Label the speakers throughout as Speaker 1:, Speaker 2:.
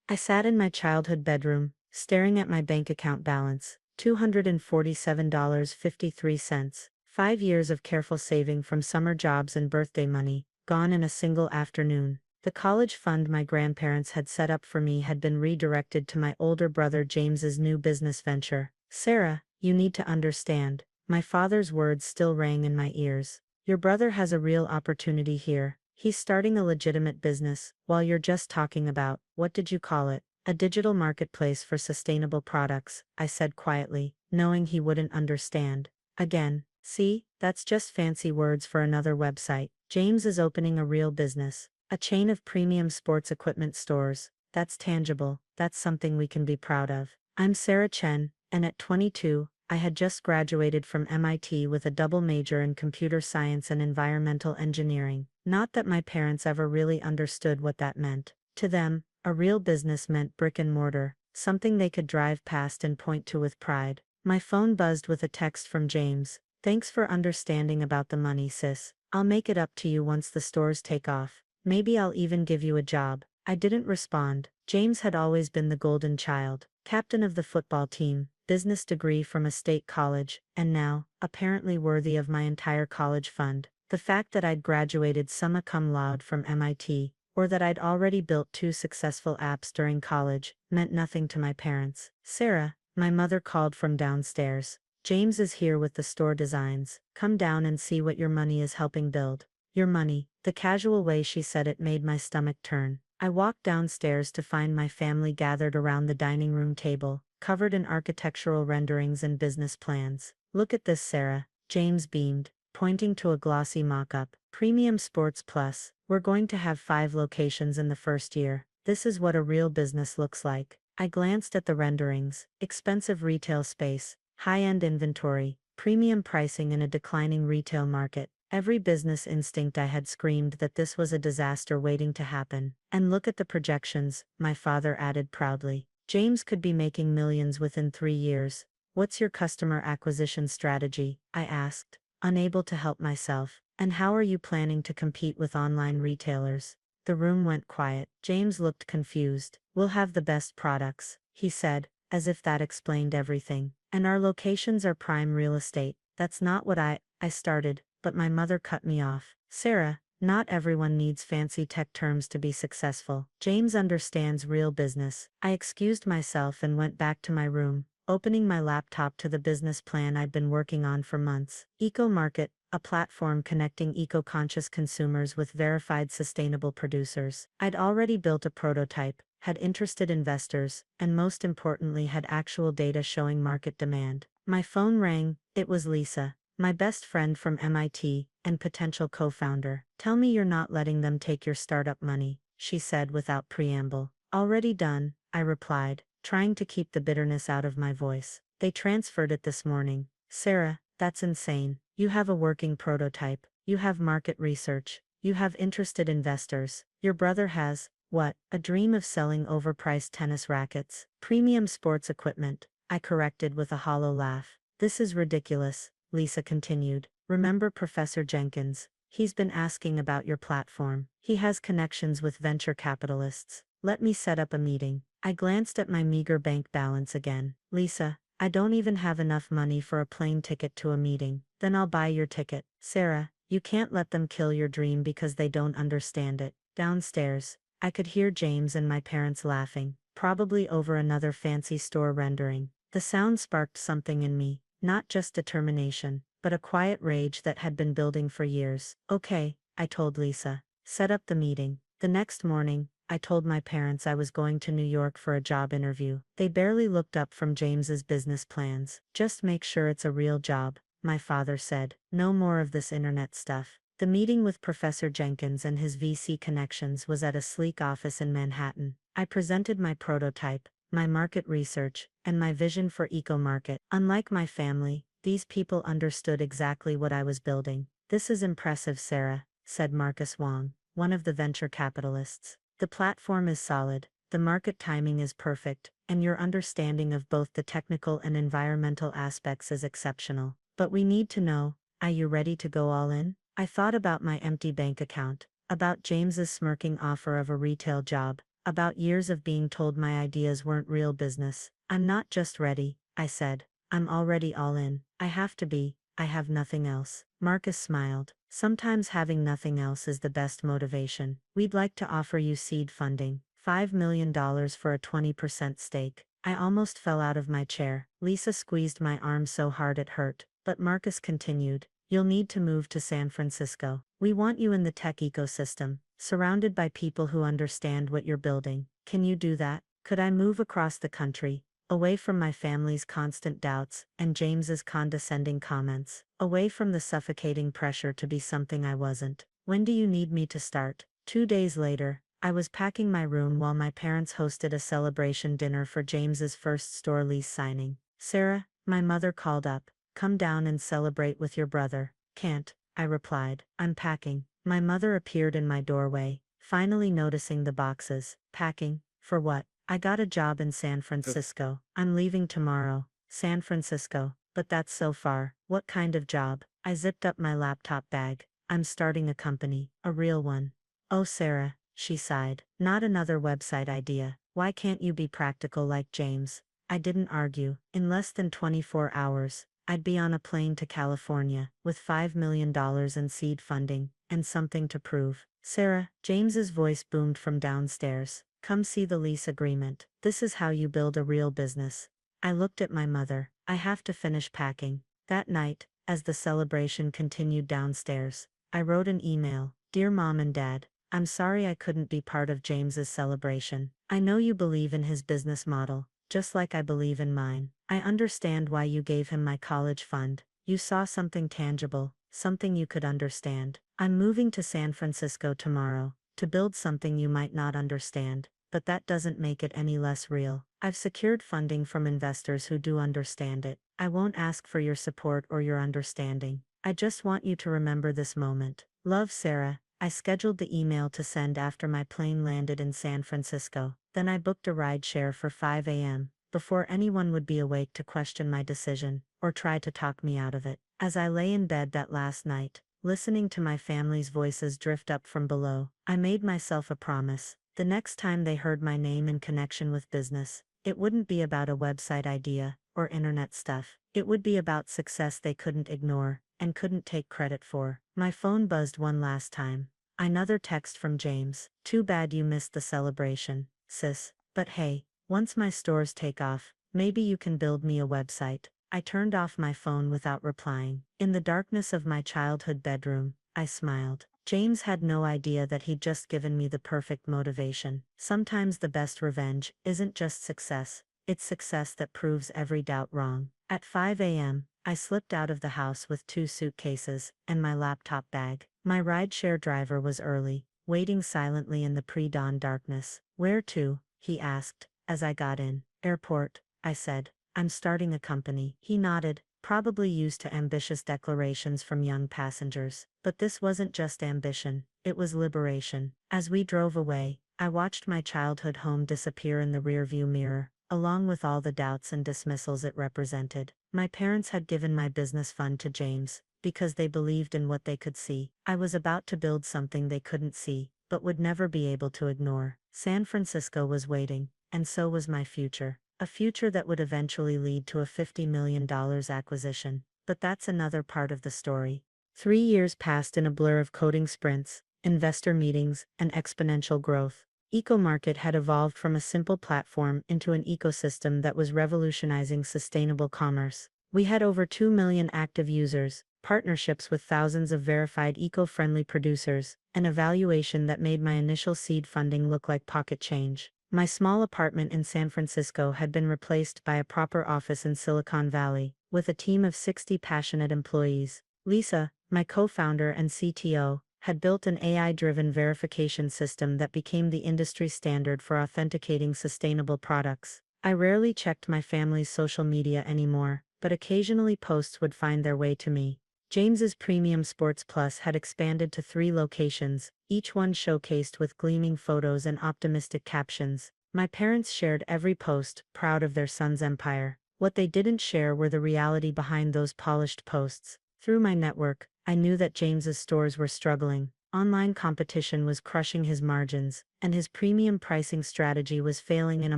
Speaker 1: I sat in my childhood bedroom, staring at my bank account balance, $247.53. 5 years of careful saving from summer jobs and birthday money, gone in a single afternoon. The college fund my grandparents had set up for me had been redirected to my older brother James's new business venture. Sarah, you need to understand. My father's words still rang in my ears. Your brother has a real opportunity here. He's starting a legitimate business, while you're just talking about, what did you call it? A digital marketplace for sustainable products, I said quietly, knowing he wouldn't understand. Again, see, that's just fancy words for another website. James is opening a real business, a chain of premium sports equipment stores. That's tangible, that's something we can be proud of. I'm Sarah Chen, and at 22, I had just graduated from MIT with a double major in computer science and environmental engineering. Not that my parents ever really understood what that meant. To them, a real business meant brick and mortar, something they could drive past and point to with pride. My phone buzzed with a text from James. Thanks for understanding about the money, sis. I'll make it up to you once the stores take off. Maybe I'll even give you a job. I didn't respond. James had always been the golden child, captain of the football team, business degree from a state college, and now, apparently worthy of my entire college fund. The fact that I'd graduated summa cum laude from MIT, or that I'd already built 2 successful apps during college, meant nothing to my parents. Sarah, my mother called from downstairs. James is here with the store designs. Come down and see what your money is helping build. Your money. The casual way she said it made my stomach turn. I walked downstairs to find my family gathered around the dining room table, covered in architectural renderings and business plans. Look at this, Sarah. James beamed, pointing to a glossy mock-up. Premium Sports Plus. We're going to have 5 locations in the first year. This is what a real business looks like. I glanced at the renderings. Expensive retail space, high-end inventory, premium pricing in a declining retail market. Every business instinct I had screamed that this was a disaster waiting to happen. And look at the projections, my father added proudly. James could be making millions within 3 years. What's your customer acquisition strategy? I asked, unable to help myself. And how are you planning to compete with online retailers? The room went quiet. James looked confused. We'll have the best products, he said, as if that explained everything. And our locations are prime real estate. That's not what I started, but my mother cut me off. Sarah, not everyone needs fancy tech terms to be successful. James understands real business. I excused myself and went back to my room, opening my laptop to the business plan I'd been working on for months. EcoMarket, a platform connecting eco-conscious consumers with verified sustainable producers. I'd already built a prototype, had interested investors, and most importantly had actual data showing market demand. My phone rang. It was Lisa, my best friend from MIT, and potential co-founder. Tell me you're not letting them take your startup money, she said without preamble. Already done, I replied, trying to keep the bitterness out of my voice. They transferred it this morning. Sarah, that's insane. You have a working prototype, you have market research, you have interested investors. Your brother has, what, a dream of selling overpriced tennis rackets, premium sports equipment, I corrected with a hollow laugh. This is ridiculous, Lisa continued. Remember Professor Jenkins? He's been asking about your platform. He has connections with venture capitalists. Let me set up a meeting. I glanced at my meager bank balance again. Lisa, I don't even have enough money for a plane ticket to a meeting. Then I'll buy your ticket. Sarah, you can't let them kill your dream because they don't understand it. Downstairs, I could hear James and my parents laughing, probably over another fancy store rendering. The sound sparked something in me, not just determination, but a quiet rage that had been building for years. Okay, I told Lisa. Set up the meeting. The next morning, I told my parents I was going to New York for a job interview. They barely looked up from James's business plans. Just make sure it's a real job, my father said. No more of this internet stuff. The meeting with Professor Jenkins and his VC connections was at a sleek office in Manhattan. I presented my prototype, my market research, and my vision for EcoMarket. Unlike my family, these people understood exactly what I was building. This is impressive, Sarah, said Marcus Wong, one of the venture capitalists. The platform is solid, the market timing is perfect, and your understanding of both the technical and environmental aspects is exceptional. But we need to know, are you ready to go all in? I thought about my empty bank account, about James's smirking offer of a retail job, about years of being told my ideas weren't real business. I'm not just ready, I said. I'm already all in. I have to be. I have nothing else. Marcus smiled. Sometimes having nothing else is the best motivation. We'd like to offer you seed funding, $5 million for a 20% stake. I almost fell out of my chair. Lisa squeezed my arm so hard it hurt, but Marcus continued. You'll need to move to San Francisco. We want you in the tech ecosystem, surrounded by people who understand what you're building. Can you do that? Could I move across the country, away from my family's constant doubts and James's condescending comments, away from the suffocating pressure to be something I wasn't? When do you need me to start? 2 days later, I was packing my room while my parents hosted a celebration dinner for James's first store lease signing. Sarah, my mother called up, come down and celebrate with your brother. Can't, I replied. I'm packing. My mother appeared in my doorway, finally noticing the boxes. Packing? For what? I got a job in San Francisco. I'm leaving tomorrow. San Francisco. But that's so far. What kind of job? I zipped up my laptop bag. I'm starting a company. A real one. Oh Sarah, she sighed. Not another website idea. Why can't you be practical like James? I didn't argue. In less than 24 hours, I'd be on a plane to California, with $5 million in seed funding, and something to prove. Sarah, James's voice boomed from downstairs. Come see the lease agreement. This is how you build a real business. I looked at my mother. I have to finish packing. That night, as the celebration continued downstairs, I wrote an email. Dear Mom and Dad, I'm sorry I couldn't be part of James's celebration. I know you believe in his business model, just like I believe in mine. I understand why you gave him my college fund. You saw something tangible, something you could understand. I'm moving to San Francisco tomorrow, to build something you might not understand, but that doesn't make it any less real. I've secured funding from investors who do understand it. I won't ask for your support or your understanding. I just want you to remember this moment. Love, Sarah. I scheduled the email to send after my plane landed in San Francisco. Then I booked a rideshare for 5 a.m. before anyone would be awake to question my decision, or try to talk me out of it. As I lay in bed that last night, listening to my family's voices drift up from below, I made myself a promise. The next time they heard my name in connection with business, it wouldn't be about a website idea, or internet stuff. It would be about success they couldn't ignore, and couldn't take credit for. My phone buzzed one last time. Another text from James. Too bad you missed the celebration, sis. But hey, once my stores take off, maybe you can build me a website. I turned off my phone without replying. In the darkness of my childhood bedroom, I smiled. James had no idea that he'd just given me the perfect motivation. Sometimes the best revenge isn't just success, it's success that proves every doubt wrong. At 5 a.m., I slipped out of the house with 2 suitcases and my laptop bag. My rideshare driver was early, waiting silently in the pre-dawn darkness. Where to? He asked, as I got in. Airport, I said. I'm starting a company. He nodded, probably used to ambitious declarations from young passengers. But this wasn't just ambition, it was liberation. As we drove away, I watched my childhood home disappear in the rearview mirror, along with all the doubts and dismissals it represented. My parents had given my business fund to James, because they believed in what they could see. I was about to build something they couldn't see, but would never be able to ignore. San Francisco was waiting, and so was my future. A future that would eventually lead to a $50 million acquisition. But that's another part of the story. 3 years passed in a blur of coding sprints, investor meetings, and exponential growth. EcoMarket had evolved from a simple platform into an ecosystem that was revolutionizing sustainable commerce. We had over 2 million active users, partnerships with thousands of verified eco-friendly producers, and a valuation that made my initial seed funding look like pocket change. My small apartment in San Francisco had been replaced by a proper office in Silicon Valley, with a team of 60 passionate employees. Lisa, my co-founder and CTO, had built an AI-driven verification system that became the industry standard for authenticating sustainable products. I rarely checked my family's social media anymore, but occasionally posts would find their way to me. James's Premium Sports Plus had expanded to 3 locations, each one showcased with gleaming photos and optimistic captions. My parents shared every post, proud of their son's empire. What they didn't share were the reality behind those polished posts. Through my network, I knew that James's stores were struggling. Online competition was crushing his margins, and his premium pricing strategy was failing in a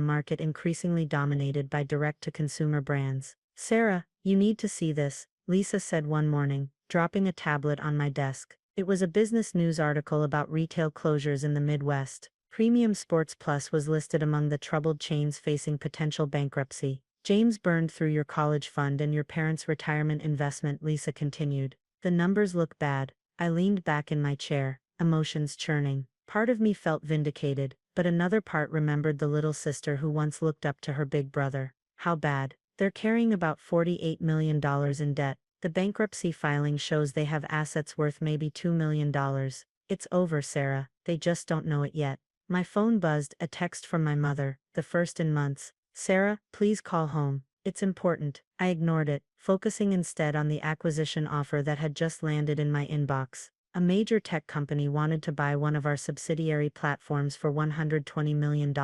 Speaker 1: market increasingly dominated by direct-to-consumer brands. "Sarah, you need to see this," Lisa said one morning, dropping a tablet on my desk. It was a business news article about retail closures in the Midwest. Premium Sports Plus was listed among the troubled chains facing potential bankruptcy. "James burned through your college fund and your parents' retirement investment," Lisa continued. "The numbers look bad." I leaned back in my chair, emotions churning. Part of me felt vindicated, but another part remembered the little sister who once looked up to her big brother. "How bad?" "They're carrying about $48 million in debt. The bankruptcy filing shows they have assets worth maybe $2 million. It's over, Sarah, they just don't know it yet." My phone buzzed, a text from my mother, the first in months. "Sarah, please call home. It's important." I ignored it, focusing instead on the acquisition offer that had just landed in my inbox. A major tech company wanted to buy one of our subsidiary platforms for $120 million.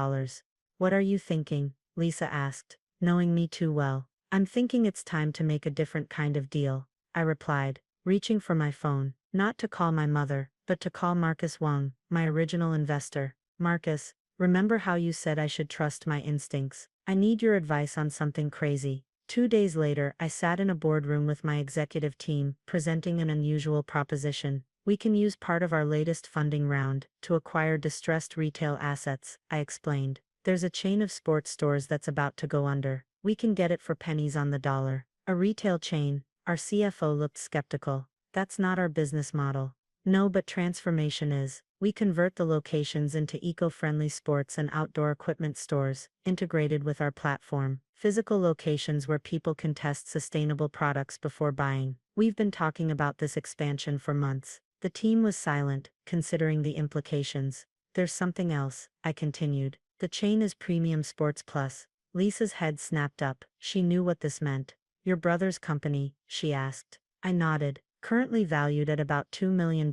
Speaker 1: "What are you thinking?" Lisa asked, knowing me too well. "I'm thinking it's time to make a different kind of deal," I replied, reaching for my phone, not to call my mother, but to call Marcus Wang, my original investor. "Marcus, remember how you said I should trust my instincts? I need your advice on something crazy." 2 days later, I sat in a boardroom with my executive team, presenting an unusual proposition. "We can use part of our latest funding round to acquire distressed retail assets," I explained. "There's a chain of sports stores that's about to go under. We can get it for pennies on the dollar." "A retail chain?" Our CFO looked skeptical. "That's not our business model." "No, but transformation is. We convert the locations into eco-friendly sports and outdoor equipment stores, integrated with our platform. Physical locations where people can test sustainable products before buying." We've been talking about this expansion for months. The team was silent, considering the implications. "There's something else," I continued. "The chain is Premium Sports Plus." Lisa's head snapped up. She knew what this meant. "Your brother's company?" she asked. I nodded. "Currently valued at about $2 million,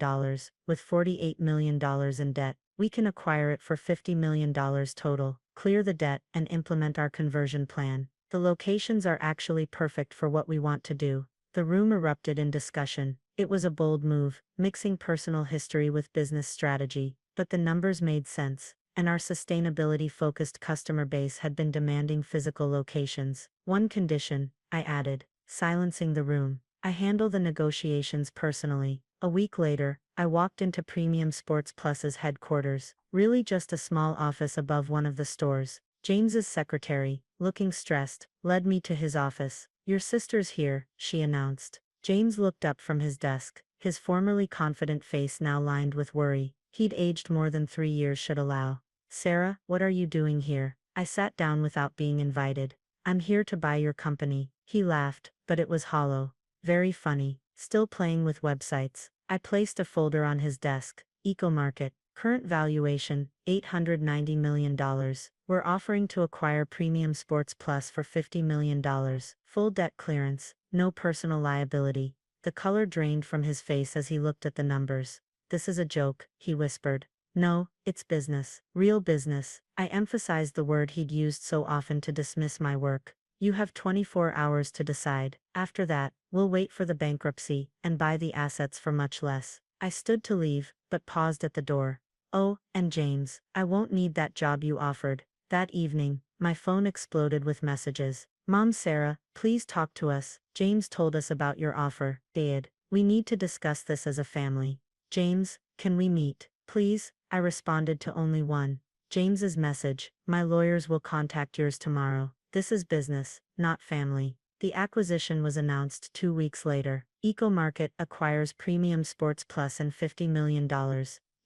Speaker 1: with $48 million in debt. We can acquire it for $50 million total, clear the debt, and implement our conversion plan. The locations are actually perfect for what we want to do." The room erupted in discussion. It was a bold move, mixing personal history with business strategy, but the numbers made sense, and our sustainability-focused customer base had been demanding physical locations. "One condition," I added, silencing the room. "I handle the negotiations personally." A week later, I walked into Premium Sports Plus's headquarters, really just a small office above one of the stores. James's secretary, looking stressed, led me to his office. "Your sister's here," she announced. James looked up from his desk, his formerly confident face now lined with worry. He'd aged more than 3 years should allow. "Sarah, what are you doing here?" I sat down without being invited. "I'm here to buy your company." He laughed, but it was hollow. "Very funny. Still playing with websites." I placed a folder on his desk. "EcoMarket. Current valuation, $890 million. We're offering to acquire Premium Sports Plus for $50 million. Full debt clearance, no personal liability." The color drained from his face as he looked at the numbers. "This is a joke," he whispered. "No, it's business. Real business." I emphasized the word he'd used so often to dismiss my work. "You have 24 hours to decide. After that, we'll wait for the bankruptcy and buy the assets for much less." I stood to leave, but paused at the door. "Oh, and James, I won't need that job you offered." That evening, my phone exploded with messages. "Mom, Sarah, please talk to us. James told us about your offer. Dad, we need to discuss this as a family." "James, can we meet, please?" I responded to only one. James's message: "My lawyers will contact yours tomorrow. This is business, not family." The acquisition was announced 2 weeks later. EcoMarket acquires Premium Sports Plus and $50 million.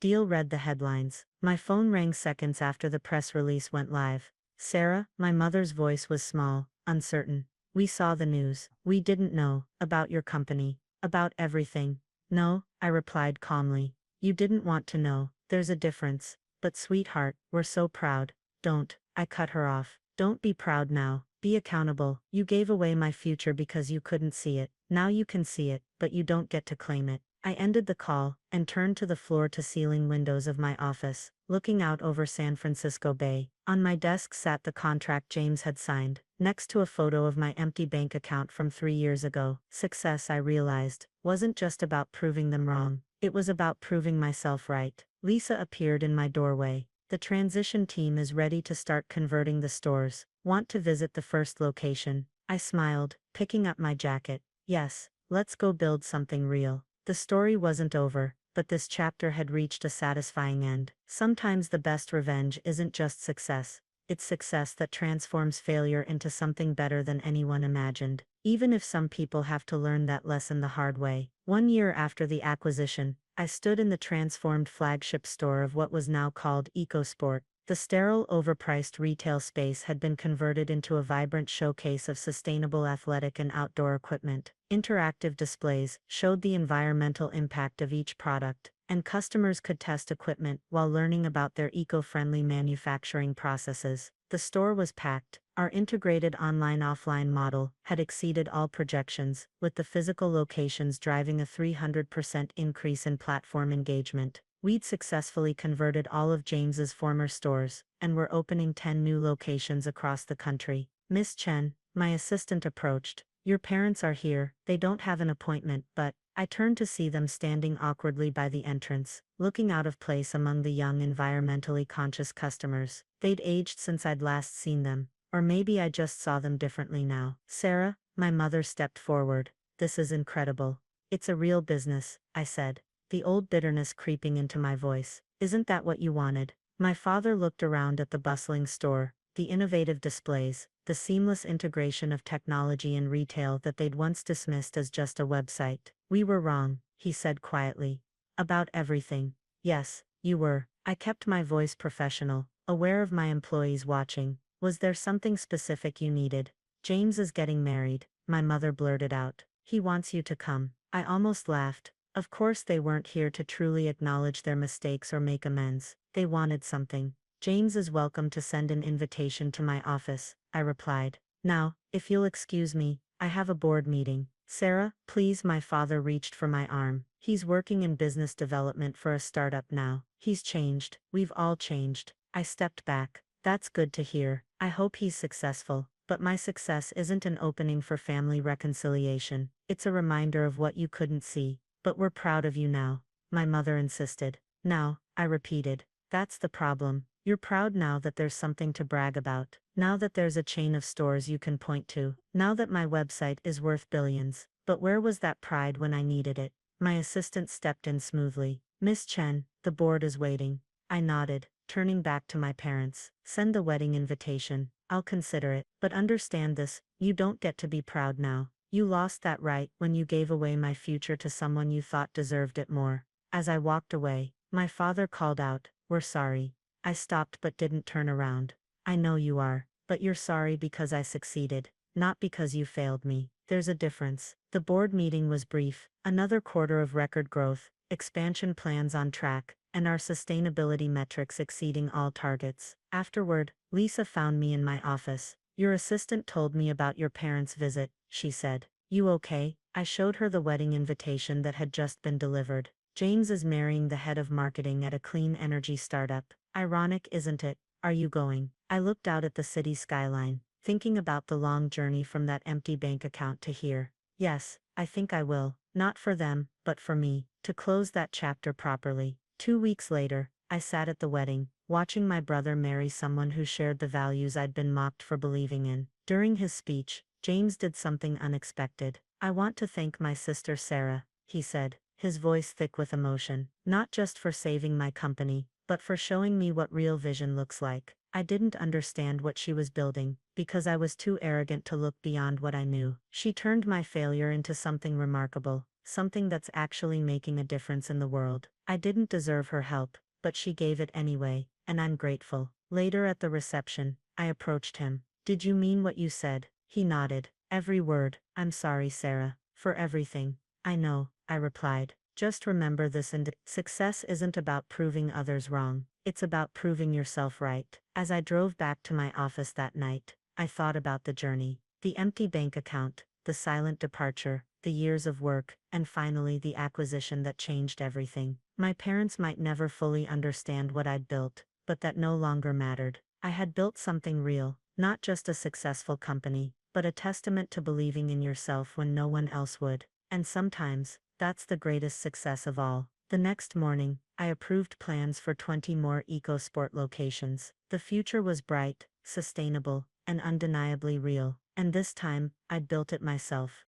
Speaker 1: Deal read the headlines. My phone rang seconds after the press release went live. "Sarah," my mother's voice was small, uncertain. "We saw the news. We didn't know about your company, about everything." "No," I replied calmly. "You didn't want to know. There's a difference. But sweetheart, we're so proud." "Don't," I cut her off. "Don't be proud now. Be accountable. You gave away my future because you couldn't see it. Now you can see it, but you don't get to claim it." I ended the call and turned to the floor-to-ceiling windows of my office, looking out over San Francisco Bay. On my desk sat the contract James had signed, next to a photo of my empty bank account from 3 years ago. Success, I realized, wasn't just about proving them wrong. It was about proving myself right. Lisa appeared in my doorway. The transition team is ready to start converting the stores. Want to visit the first location? I smiled, picking up my jacket. Yes, let's go build something real. The story wasn't over, but this chapter had reached a satisfying end. Sometimes the best revenge isn't just success. It's success that transforms failure into something better than anyone imagined, even if some people have to learn that lesson the hard way. 1 year after the acquisition, I stood in the transformed flagship store of what was now called EcoSport. The sterile, overpriced retail space had been converted into a vibrant showcase of sustainable athletic and outdoor equipment. Interactive displays showed the environmental impact of each product, and customers could test equipment while learning about their eco-friendly manufacturing processes. The store was packed. Our integrated online-offline model had exceeded all projections, with the physical locations driving a 300% increase in platform engagement. We'd successfully converted all of James's former stores, and were opening 10 new locations across the country. Miss Chen, my assistant, approached. Your parents are here. They don't have an appointment, but I turned to see them standing awkwardly by the entrance, looking out of place among the young, environmentally conscious customers. They'd aged since I'd last seen them, or maybe I just saw them differently now. Sarah, my mother stepped forward. This is incredible. It's a real business, I said, the old bitterness creeping into my voice. Isn't that what you wanted? My father looked around at the bustling store, the innovative displays, the seamless integration of technology and retail that they'd once dismissed as just a website. We were wrong, he said quietly. About everything. Yes, you were. I kept my voice professional, aware of my employees watching. Was there something specific you needed? James is getting married, my mother blurted out. He wants you to come. I almost laughed. Of course they weren't here to truly acknowledge their mistakes or make amends. They wanted something. James is welcome to send an invitation to my office, I replied. Now, if you'll excuse me, I have a board meeting. Sarah, please. My father reached for my arm. He's working in business development for a startup now. He's changed. We've all changed. I stepped back. That's good to hear. I hope he's successful. But my success isn't an opening for family reconciliation. It's a reminder of what you couldn't see. But we're proud of you now, my mother insisted. Now, I repeated. That's the problem. You're proud now that there's something to brag about. Now that there's a chain of stores you can point to. Now that my website is worth billions. But where was that pride when I needed it? My assistant stepped in smoothly. Miss Chen, the board is waiting. I nodded, turning back to my parents. Send the wedding invitation. I'll consider it. But understand this, you don't get to be proud now. You lost that right when you gave away my future to someone you thought deserved it more. As I walked away, my father called out, "We're sorry." I stopped but didn't turn around. I know you are, but you're sorry because I succeeded, not because you failed me. There's a difference. The board meeting was brief. Another quarter of record growth, expansion plans on track, and our sustainability metrics exceeding all targets. Afterward, Lisa found me in my office. Your assistant told me about your parents' visit, she said. You okay? I showed her the wedding invitation that had just been delivered. James is marrying the head of marketing at a clean energy startup. Ironic, isn't it? Are you going? I looked out at the city skyline, thinking about the long journey from that empty bank account to here. Yes, I think I will. Not for them, but for me, to close that chapter properly. 2 weeks later, I sat at the wedding, watching my brother marry someone who shared the values I'd been mocked for believing in. During his speech, James did something unexpected. I want to thank my sister Sarah, he said, his voice thick with emotion. Not just for saving my company, but for showing me what real vision looks like. I didn't understand what she was building, because I was too arrogant to look beyond what I knew. She turned my failure into something remarkable, something that's actually making a difference in the world. I didn't deserve her help, but she gave it anyway, and I'm grateful. Later at the reception, I approached him. Did you mean what you said? He nodded. Every word. I'm sorry, Sarah, for everything. I know, I replied. Just remember this, and success isn't about proving others wrong. It's about proving yourself right. As I drove back to my office that night, I thought about the journey. The empty bank account, the silent departure, the years of work, and finally the acquisition that changed everything. My parents might never fully understand what I'd built, but that no longer mattered. I had built something real, not just a successful company, but a testament to believing in yourself when no one else would. And sometimes, that's the greatest success of all. The next morning, I approved plans for 20 more EcoSport locations. The future was bright, sustainable, and undeniably real. And this time, I'd built it myself.